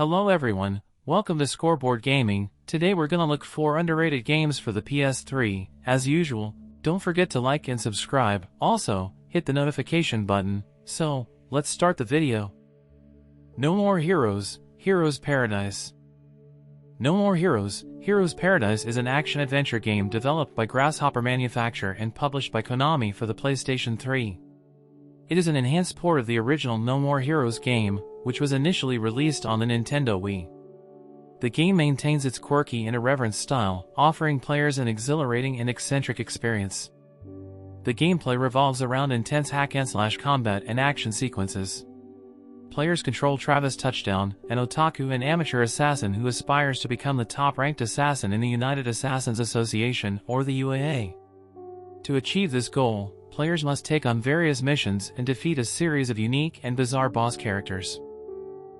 Hello everyone, welcome to Scoreboard Gaming. Today we're gonna look for underrated games for the PS3. As usual, don't forget to like and subscribe. Also, hit the notification button. So, let's start the video. No More Heroes, Heroes Paradise. No More Heroes, Heroes Paradise is an action-adventure game developed by Grasshopper Manufacture and published by Konami for the PlayStation 3. It is an enhanced port of the original No More Heroes game, which was initially released on the Nintendo Wii. The game maintains its quirky and irreverent style, offering players an exhilarating and eccentric experience. The gameplay revolves around intense hack-and-slash combat and action sequences. Players control Travis Touchdown, an otaku and amateur assassin who aspires to become the top-ranked assassin in the United Assassins Association, or the UAA. To achieve this goal, players must take on various missions and defeat a series of unique and bizarre boss characters.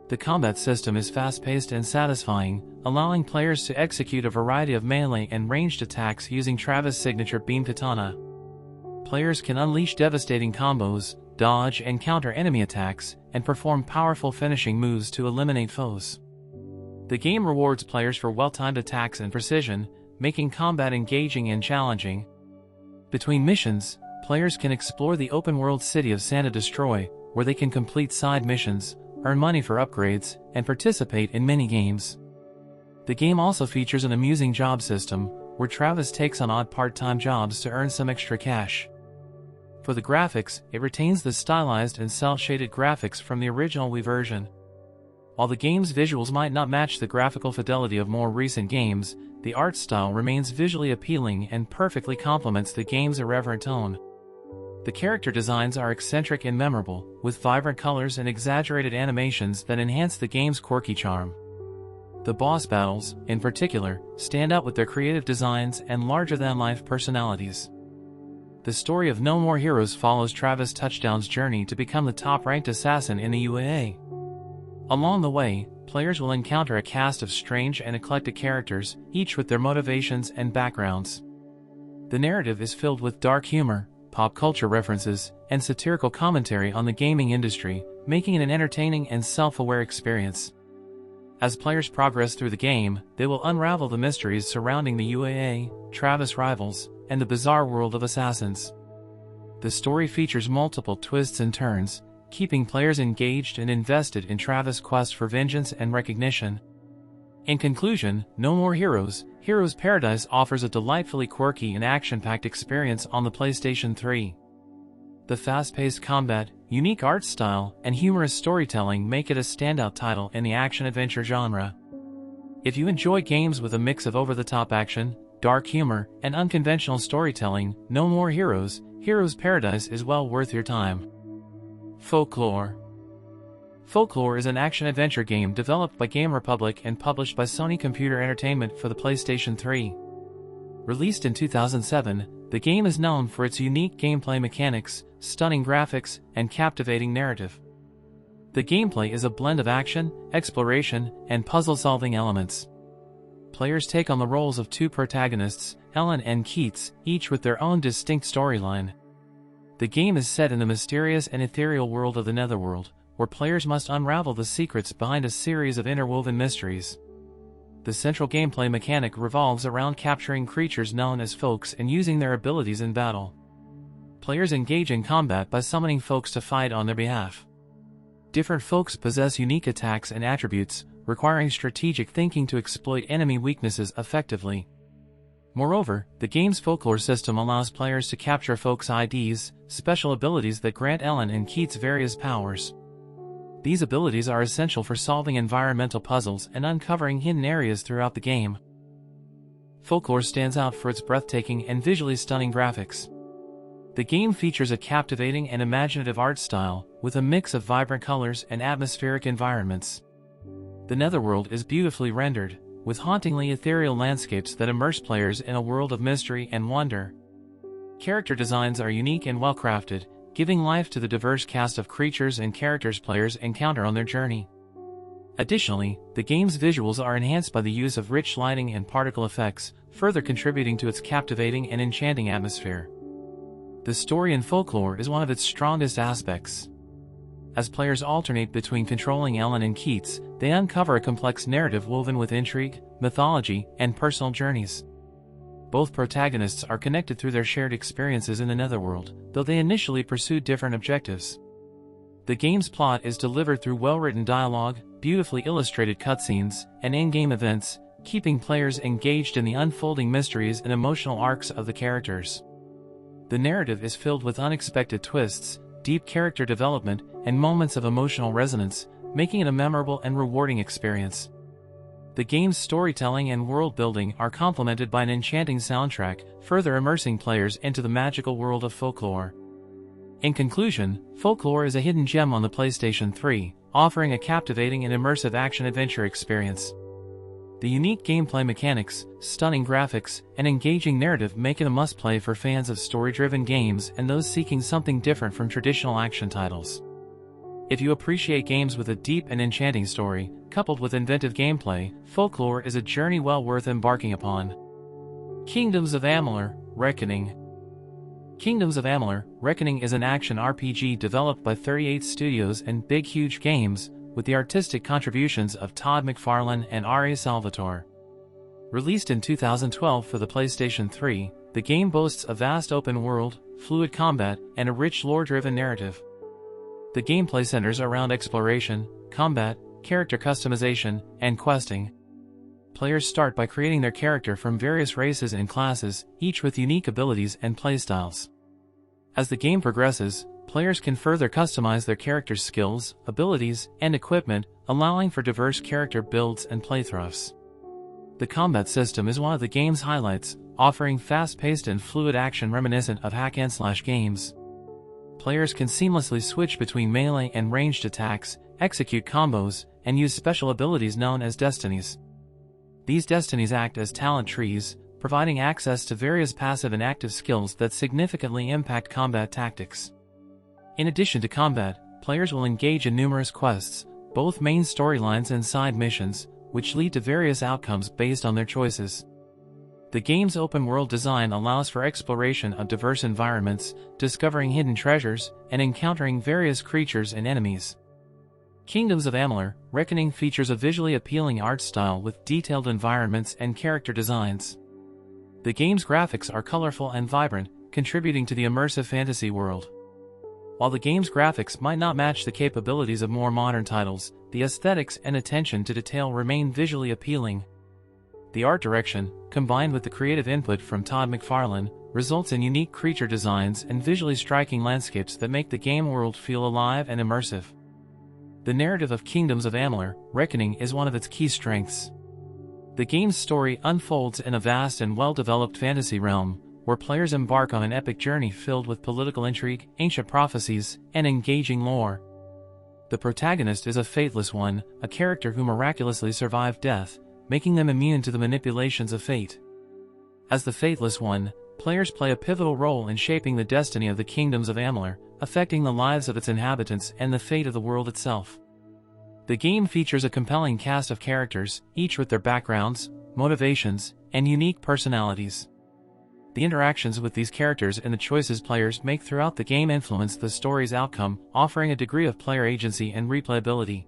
The combat system is fast-paced and satisfying, allowing players to execute a variety of melee and ranged attacks using Travis' signature beam katana. Players can unleash devastating combos, dodge and counter enemy attacks, and perform powerful finishing moves to eliminate foes. The game rewards players for well-timed attacks and precision, making combat engaging and challenging. Between missions, players can explore the open-world city of Santa Destroy, where they can complete side missions, earn money for upgrades, and participate in mini-games. The game also features an amusing job system, where Travis takes on odd part-time jobs to earn some extra cash. For the graphics, it retains the stylized and cel-shaded graphics from the original Wii version. While the game's visuals might not match the graphical fidelity of more recent games, the art style remains visually appealing and perfectly complements the game's irreverent tone. The character designs are eccentric and memorable, with vibrant colors and exaggerated animations that enhance the game's quirky charm. The boss battles, in particular, stand out with their creative designs and larger-than-life personalities. The story of No More Heroes follows Travis Touchdown's journey to become the top-ranked assassin in the UAA. Along the way, players will encounter a cast of strange and eclectic characters, each with their motivations and backgrounds. The narrative is filled with dark humor, pop culture references, and satirical commentary on the gaming industry, making it an entertaining and self-aware experience. As players progress through the game, they will unravel the mysteries surrounding the UAA, Travis rivals, and the bizarre world of assassins. The story features multiple twists and turns, keeping players engaged and invested in Travis' quest for vengeance and recognition. In conclusion, No More Heroes, Heroes Paradise offers a delightfully quirky and action-packed experience on the PlayStation 3. The fast-paced combat, unique art style, and humorous storytelling make it a standout title in the action-adventure genre. If you enjoy games with a mix of over-the-top action, dark humor, and unconventional storytelling, No More Heroes, Heroes Paradise is well worth your time. Folklore. Folklore is an action-adventure game developed by Game Republic and published by Sony Computer Entertainment for the PlayStation 3. Released in 2007, the game is known for its unique gameplay mechanics, stunning graphics, and captivating narrative. The gameplay is a blend of action, exploration, and puzzle-solving elements. Players take on the roles of two protagonists, Ellen and Keats, each with their own distinct storyline. The game is set in the mysterious and ethereal world of the Netherworld, where players must unravel the secrets behind a series of interwoven mysteries. The central gameplay mechanic revolves around capturing creatures known as folks and using their abilities in battle. Players engage in combat by summoning folks to fight on their behalf. Different folks possess unique attacks and attributes, requiring strategic thinking to exploit enemy weaknesses effectively. Moreover, the game's folklore system allows players to capture folks' IDs, special abilities that grant Ellen and Keats various powers. These abilities are essential for solving environmental puzzles and uncovering hidden areas throughout the game. Folklore stands out for its breathtaking and visually stunning graphics. The game features a captivating and imaginative art style, with a mix of vibrant colors and atmospheric environments. The Netherworld is beautifully rendered, with hauntingly ethereal landscapes that immerse players in a world of mystery and wonder. Character designs are unique and well-crafted, giving life to the diverse cast of creatures and characters players encounter on their journey. Additionally, the game's visuals are enhanced by the use of rich lighting and particle effects, further contributing to its captivating and enchanting atmosphere. The story in Folklore is one of its strongest aspects. As players alternate between controlling Ellen and Keats, they uncover a complex narrative woven with intrigue, mythology, and personal journeys. Both protagonists are connected through their shared experiences in the Netherworld, though they initially pursue different objectives. The game's plot is delivered through well-written dialogue, beautifully illustrated cutscenes, and in-game events, keeping players engaged in the unfolding mysteries and emotional arcs of the characters. The narrative is filled with unexpected twists, deep character development, and moments of emotional resonance, making it a memorable and rewarding experience. The game's storytelling and world-building are complemented by an enchanting soundtrack, further immersing players into the magical world of Folklore. In conclusion, Folklore is a hidden gem on the PlayStation 3, offering a captivating and immersive action-adventure experience. The unique gameplay mechanics, stunning graphics, and engaging narrative make it a must-play for fans of story-driven games and those seeking something different from traditional action titles. If you appreciate games with a deep and enchanting story, coupled with inventive gameplay, Folklore is a journey well worth embarking upon. Kingdoms of Amalur: Reckoning. Kingdoms of Amalur: Reckoning is an action RPG developed by 38 Studios and Big Huge Games, with the artistic contributions of Todd McFarlane and Ari Salvatore. Released in 2012 for the PlayStation 3, the game boasts a vast open world, fluid combat, and a rich lore-driven narrative. The gameplay centers around exploration, combat, character customization, and questing. Players start by creating their character from various races and classes, each with unique abilities and playstyles. As the game progresses, players can further customize their character's skills, abilities, and equipment, allowing for diverse character builds and playthroughs. The combat system is one of the game's highlights, offering fast-paced and fluid action reminiscent of hack-and-slash games. Players can seamlessly switch between melee and ranged attacks, execute combos, and use special abilities known as destinies. These destinies act as talent trees, providing access to various passive and active skills that significantly impact combat tactics. In addition to combat, players will engage in numerous quests, both main storylines and side missions, which lead to various outcomes based on their choices. The game's open-world design allows for exploration of diverse environments, discovering hidden treasures, and encountering various creatures and enemies. Kingdoms of Amalur: Reckoning features a visually appealing art style with detailed environments and character designs. The game's graphics are colorful and vibrant, contributing to the immersive fantasy world. While the game's graphics might not match the capabilities of more modern titles, the aesthetics and attention to detail remain visually appealing. The art direction, combined with the creative input from Todd McFarlane, results in unique creature designs and visually striking landscapes that make the game world feel alive and immersive. The narrative of Kingdoms of Amalur: Reckoning is one of its key strengths. The game's story unfolds in a vast and well-developed fantasy realm, where players embark on an epic journey filled with political intrigue, ancient prophecies, and engaging lore. The protagonist is a faithless one, a character who miraculously survived death, making them immune to the manipulations of fate. As the faithless one, players play a pivotal role in shaping the destiny of the Kingdoms of Amalur, affecting the lives of its inhabitants and the fate of the world itself. The game features a compelling cast of characters, each with their backgrounds, motivations, and unique personalities. The interactions with these characters and the choices players make throughout the game influence the story's outcome, offering a degree of player agency and replayability.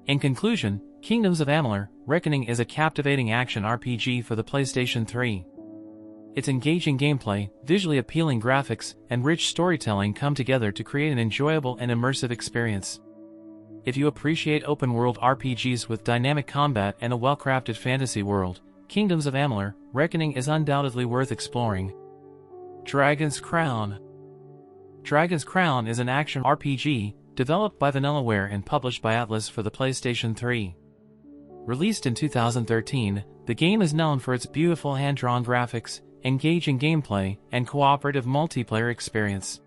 In conclusion, Kingdoms of Amalur: Reckoning is a captivating action RPG for the PlayStation 3. Its engaging gameplay, visually appealing graphics, and rich storytelling come together to create an enjoyable and immersive experience. If you appreciate open-world RPGs with dynamic combat and a well-crafted fantasy world, Kingdoms of Amalur: Reckoning is undoubtedly worth exploring. Dragon's Crown. Dragon's Crown is an action RPG, developed by Vanillaware and published by Atlus for the PlayStation 3. Released in 2013, the game is known for its beautiful hand-drawn graphics, engaging gameplay, and cooperative multiplayer experience.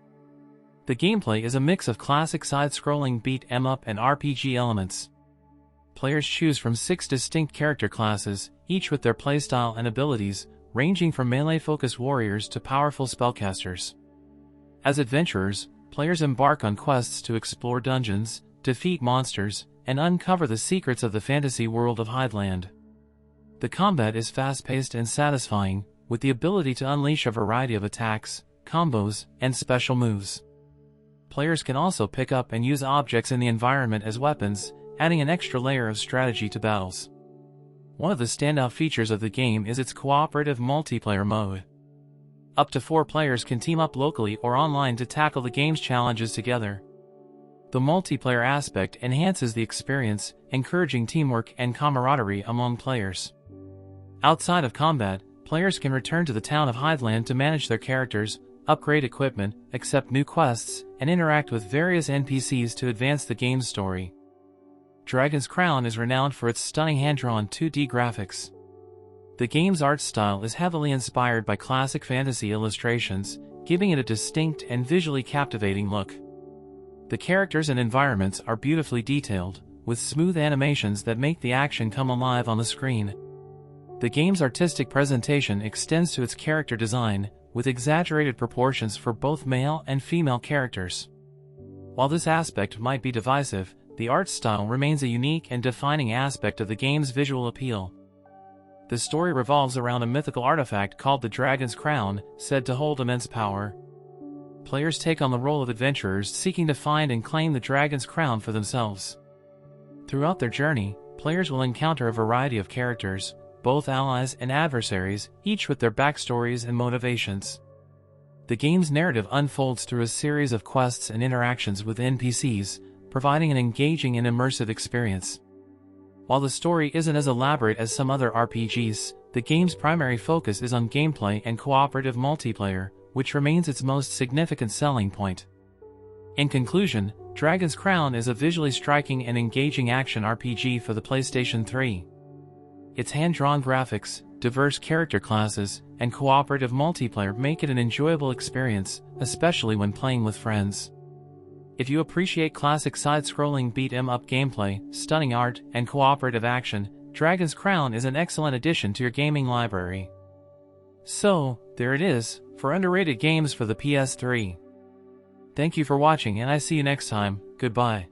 The gameplay is a mix of classic side-scrolling beat-em-up and RPG elements. Players choose from 6 distinct character classes, each with their playstyle and abilities, ranging from melee-focused warriors to powerful spellcasters. As adventurers, players embark on quests to explore dungeons, defeat monsters, and uncover the secrets of the fantasy world of Hydeland. The combat is fast-paced and satisfying, with the ability to unleash a variety of attacks, combos, and special moves. Players can also pick up and use objects in the environment as weapons, adding an extra layer of strategy to battles. One of the standout features of the game is its cooperative multiplayer mode. Up to 4 players can team up locally or online to tackle the game's challenges together. The multiplayer aspect enhances the experience, encouraging teamwork and camaraderie among players. Outside of combat, players can return to the town of Hideland to manage their characters, upgrade equipment, accept new quests, and interact with various NPCs to advance the game's story. Dragon's Crown is renowned for its stunning hand-drawn 2D graphics. The game's art style is heavily inspired by classic fantasy illustrations, giving it a distinct and visually captivating look. The characters and environments are beautifully detailed, with smooth animations that make the action come alive on the screen. The game's artistic presentation extends to its character design, with exaggerated proportions for both male and female characters. While this aspect might be divisive, the art style remains a unique and defining aspect of the game's visual appeal. The story revolves around a mythical artifact called the Dragon's Crown, said to hold immense power. Players take on the role of adventurers seeking to find and claim the Dragon's Crown for themselves. Throughout their journey, players will encounter a variety of characters, both allies and adversaries, each with their backstories and motivations. The game's narrative unfolds through a series of quests and interactions with NPCs, providing an engaging and immersive experience. While the story isn't as elaborate as some other RPGs, the game's primary focus is on gameplay and cooperative multiplayer, which remains its most significant selling point. In conclusion, Dragon's Crown is a visually striking and engaging action RPG for the PlayStation 3. Its hand-drawn graphics, diverse character classes, and cooperative multiplayer make it an enjoyable experience, especially when playing with friends. If you appreciate classic side-scrolling beat-em-up gameplay, stunning art, and cooperative action, Dragon's Crown is an excellent addition to your gaming library. So, there it is, for underrated games for the PS3. Thank you for watching and I see you next time, goodbye.